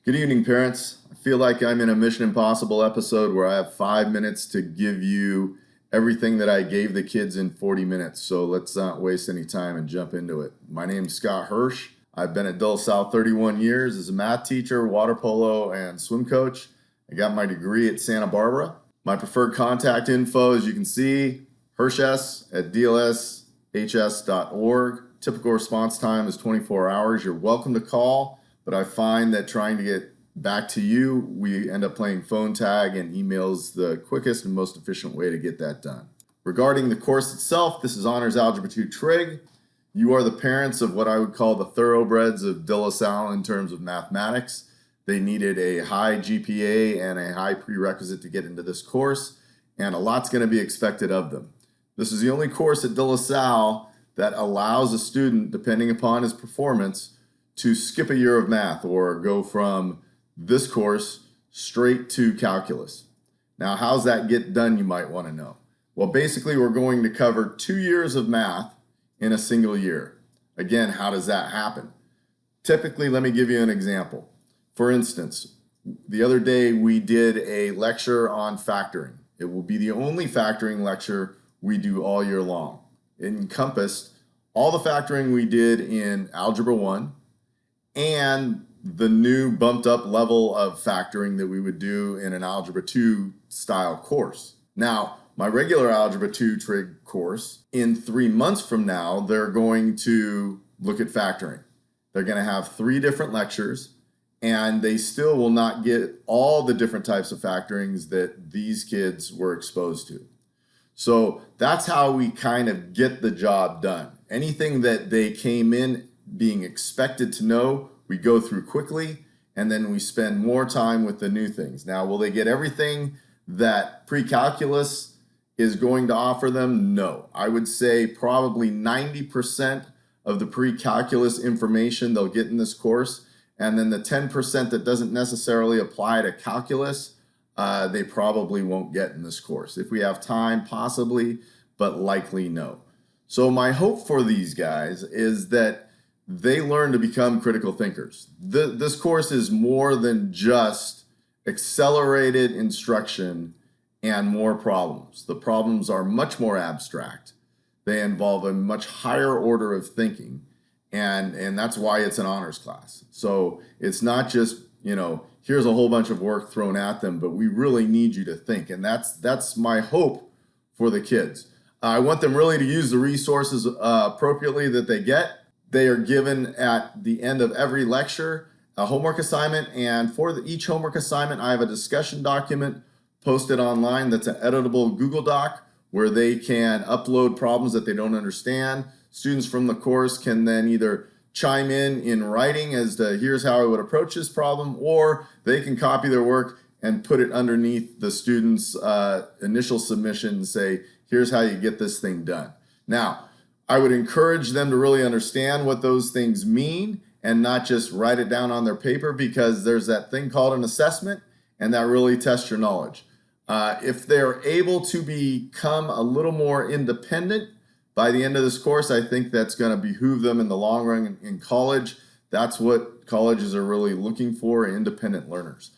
Good evening, parents. I feel like I'm in a Mission Impossible episode where I have 5 minutes to give you everything that I gave the kids in 40 minutes. So let's not waste any time and jump into it. My name's Scott Hirsch. I've been at De La Salle 31 years as a math teacher, water polo, and swim coach. I got my degree at Santa Barbara. My preferred contact info, as you can see, hirsch@dlshs.org. Typical response time is 24 hours. You're welcome to call. But I find that trying to get back to you, we end up playing phone tag, and email's the quickest and most efficient way to get that done. Regarding the course itself, this is Honors Algebra 2 Trig. You are the parents of what I would call the thoroughbreds of De La Salle in terms of mathematics. They needed a high GPA and a high prerequisite to get into this course, and a lot's going to be expected of them. This is the only course at De La Salle that allows a student, depending upon his performance, to skip a year of math or go from this course straight to calculus. Now, how's that get done, you might want to know. Well, basically, we're going to cover 2 years of math in a single year. Again, how does that happen? Typically, let me give you an example. For instance, the other day we did a lecture on factoring. It will be the only factoring lecture we do all year long. It encompassed all the factoring we did in Algebra 1, and the new bumped up level of factoring that we would do in an Algebra 2 style course. Now, my regular Algebra 2 Trig course, in 3 months from now, they're going to look at factoring. They're going to have 3 different lectures, and they still will not get all the different types of factorings that these kids were exposed to. So that's how we kind of get the job done. Anything that they came in being expected to know, we go through quickly, and then we spend more time with the new things. Now, will they get everything that pre-calculus is going to offer them? No. I would say probably 90% of the pre-calculus information they'll get in this course, and then the 10% that doesn't necessarily apply to calculus, they probably won't get in this course. If we have time, possibly, but likely no. So my hope for these guys is that they learn to become critical thinkers. This course is more than just accelerated instruction and more problems. The problems are much more abstract. They involve a much higher order of thinking, and that's why it's an honors class. So it's not just, here's a whole bunch of work thrown at them, but we really need you to think, and that's my hope for the kids. I want them really to use the resources appropriately that they get. They are given at the end of every lecture a homework assignment, and for each homework assignment, I have a discussion document posted online that's an editable Google Doc where they can upload problems that they don't understand. Students from the course can then either chime in writing as to here's how I would approach this problem, or they can copy their work and put it underneath the student's initial submission and say, here's how you get this thing done. Now, I would encourage them to really understand what those things mean and not just write it down on their paper, because there's that thing called an assessment, and that really tests your knowledge. If they're able to become a little more independent by the end of this course, I think that's going to behoove them in the long run in college. That's what colleges are really looking for, independent learners.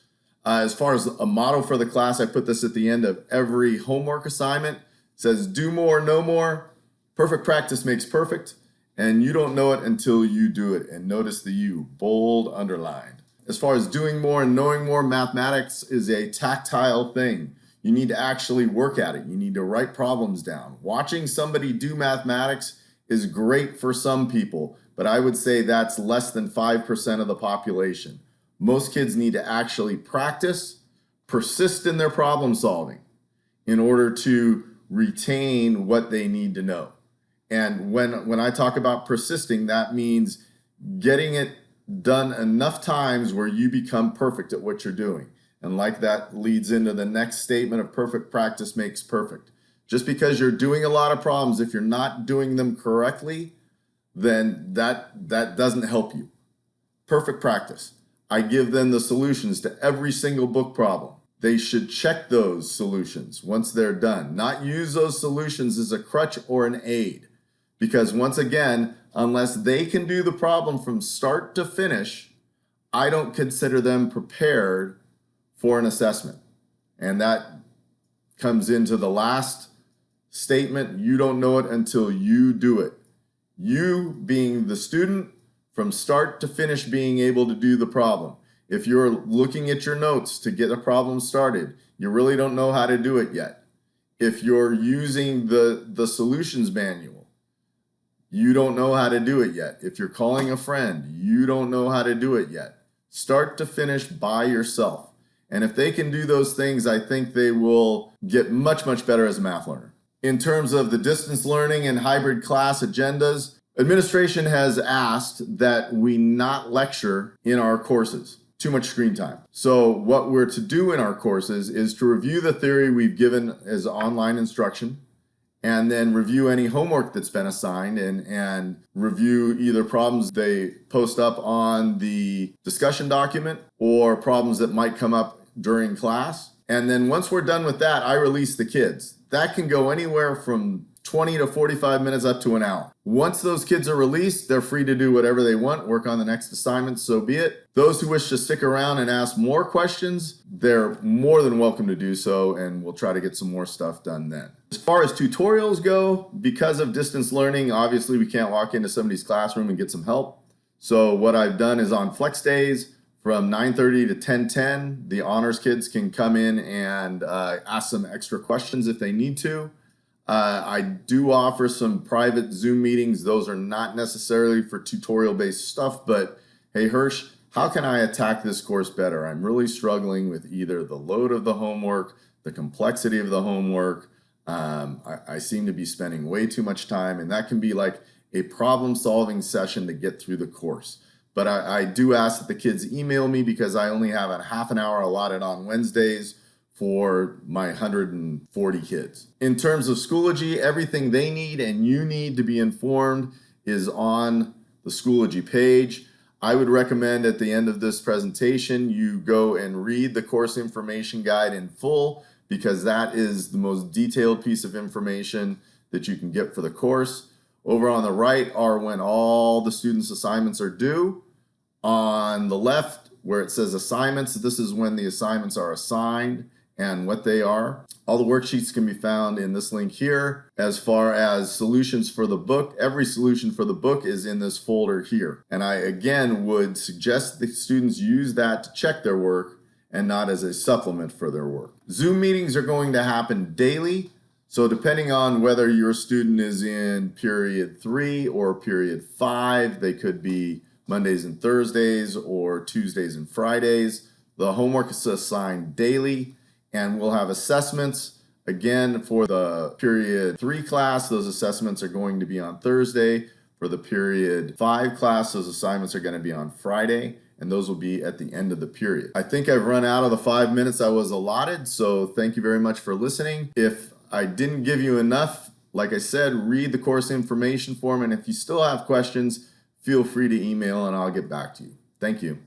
As far as a motto for the class, I put this at the end of every homework assignment. It says, do more, know more. Perfect practice makes perfect, and you don't know it until you do it. And notice the you, bold, underlined. As far as doing more and knowing more, mathematics is a tactile thing. You need to actually work at it. You need to write problems down. Watching somebody do mathematics is great for some people, but I would say that's less than 5% of the population. Most kids need to actually practice, persist in their problem solving in order to retain what they need to know. And when I talk about persisting, that means getting it done enough times where you become perfect at what you're doing. And like that leads into the next statement of perfect practice makes perfect. Just because you're doing a lot of problems, if you're not doing them correctly, then that doesn't help you. Perfect practice. I give them the solutions to every single book problem. They should check those solutions once they're done, not use those solutions as a crutch or an aid. Because once again, unless they can do the problem from start to finish, I don't consider them prepared for an assessment. And that comes into the last statement. You don't know it until you do it. You being the student from start to finish being able to do the problem. If you're looking at your notes to get a problem started, you really don't know how to do it yet. If you're using the solutions manual, you don't know how to do it yet. If you're calling a friend, you don't know how to do it yet. Start to finish by yourself. And if they can do those things, I think they will get much, much better as a math learner. In terms of the distance learning and hybrid class agendas, administration has asked that we not lecture in our courses. Too much screen time. So what we're to do in our courses is to review the theory we've given as online instruction, and then review any homework that's been assigned and review either problems they post up on the discussion document or problems that might come up during class. And then once we're done with that, I release the kids. That can go anywhere from 20 to 45 minutes up to an hour. Once those kids are released, they're free to do whatever they want, work on the next assignment, so be it. Those who wish to stick around and ask more questions, they're more than welcome to do so, and we'll try to get some more stuff done then. As far as tutorials go, because of distance learning, obviously we can't walk into somebody's classroom and get some help. So what I've done is on flex days from 9:30 to 10:10, the honors kids can come in and ask some extra questions if they need to. I do offer some private Zoom meetings. Those are not necessarily for tutorial-based stuff, but hey, Hirsch, how can I attack this course better? I'm really struggling with either the load of the homework, the complexity of the homework. I seem to be spending way too much time, and that can be like a problem-solving session to get through the course. But I do ask that the kids email me because I only have a half an hour allotted on Wednesdays for my 140 kids. In terms of Schoology, everything they need and you need to be informed is on the Schoology page. I would recommend at the end of this presentation, you go and read the course information guide in full, because that is the most detailed piece of information that you can get for the course. Over on the right are when all the students' assignments are due. On the left, where it says assignments, this is when the assignments are assigned and what they are. All the worksheets can be found in this link here. As far as solutions for the book, every solution for the book is in this folder here. And I again would suggest the students use that to check their work and not as a supplement for their work. Zoom meetings are going to happen daily. So depending on whether your student is in period 3 or period 5, they could be Mondays and Thursdays or Tuesdays and Fridays. The homework is assigned daily. And we'll have assessments. Again, for the period 3 class, those assessments are going to be on Thursday. For the period 5 class, those assignments are going to be on Friday, and those will be at the end of the period. I think I've run out of the 5 minutes I was allotted, so thank you very much for listening. If I didn't give you enough, like I said, read the course information form, and if you still have questions, feel free to email and I'll get back to you. Thank you.